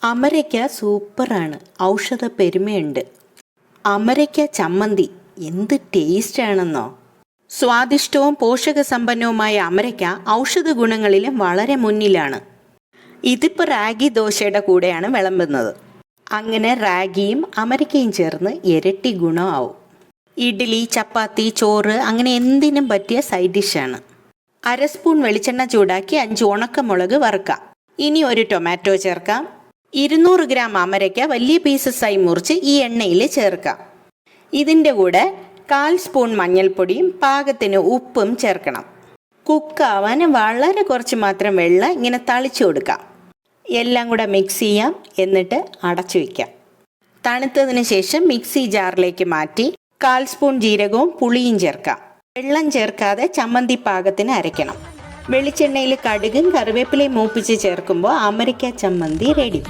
അമരയ്ക്ക സൂപ്പറാണ്, ഔഷധ പെരുമയുണ്ട്. അമരയ്ക്ക ചമ്മന്തി എന്ത് ടേസ്റ്റാണെന്നോ. സ്വാദിഷ്ടവും പോഷകസമ്പന്നവുമായ അമരയ്ക്ക ഔഷധ ഗുണങ്ങളിലും വളരെ മുന്നിലാണ്. ഇതിപ്പോൾ റാഗി ദോശയുടെ കൂടെയാണ് വിളമ്പുന്നത്. അങ്ങനെ റാഗിയും അമരയ്ക്കയും ചേർന്ന് ഇരട്ടി ഗുണമാവും. ഇഡ്ഡലി, ചപ്പാത്തി, ചോറ് അങ്ങനെ എന്തിനും പറ്റിയ സൈഡ് ഡിഷാണ്. 1/2 സ്പൂൺ വെളിച്ചെണ്ണ ചൂടാക്കി 5 ഉണക്കമുളക് വറുക്കാം. ഇനി ഒരു ടൊമാറ്റോ ചേർക്കാം. 200 ഗ്രാം അമരയ്ക്ക വലിയ പീസസായി മുറിച്ച് ഈ എണ്ണയിൽ ചേർക്കാം. ഇതിൻ്റെ കൂടെ 1/4 സ്പൂൺ മഞ്ഞൾപ്പൊടിയും പാകത്തിന് ഉപ്പും ചേർക്കണം. കുക്കാവാൻ വളരെ കുറച്ച് മാത്രം വെള്ളം ഇങ്ങനെ തളിച്ചു കൊടുക്കാം. എല്ലാം കൂടെ മിക്സ് ചെയ്യാം. എന്നിട്ട് അടച്ചു വയ്ക്കാം. തണുത്തതിന് ശേഷം മിക്സി ജാറിലേക്ക് മാറ്റി 1/4 സ്പൂൺ ജീരകവും പുളിയും ചേർക്കാം. വെള്ളം ചേർക്കാതെ ചമ്മന്തി പാകത്തിന് അരയ്ക്കണം. വെളിച്ചെണ്ണയിൽ കടുകും കറിവേപ്പിലയും മൂപ്പിച്ച് ചേർക്കുമ്പോൾ അമരയ്ക്ക ചമ്മന്തി റെഡി.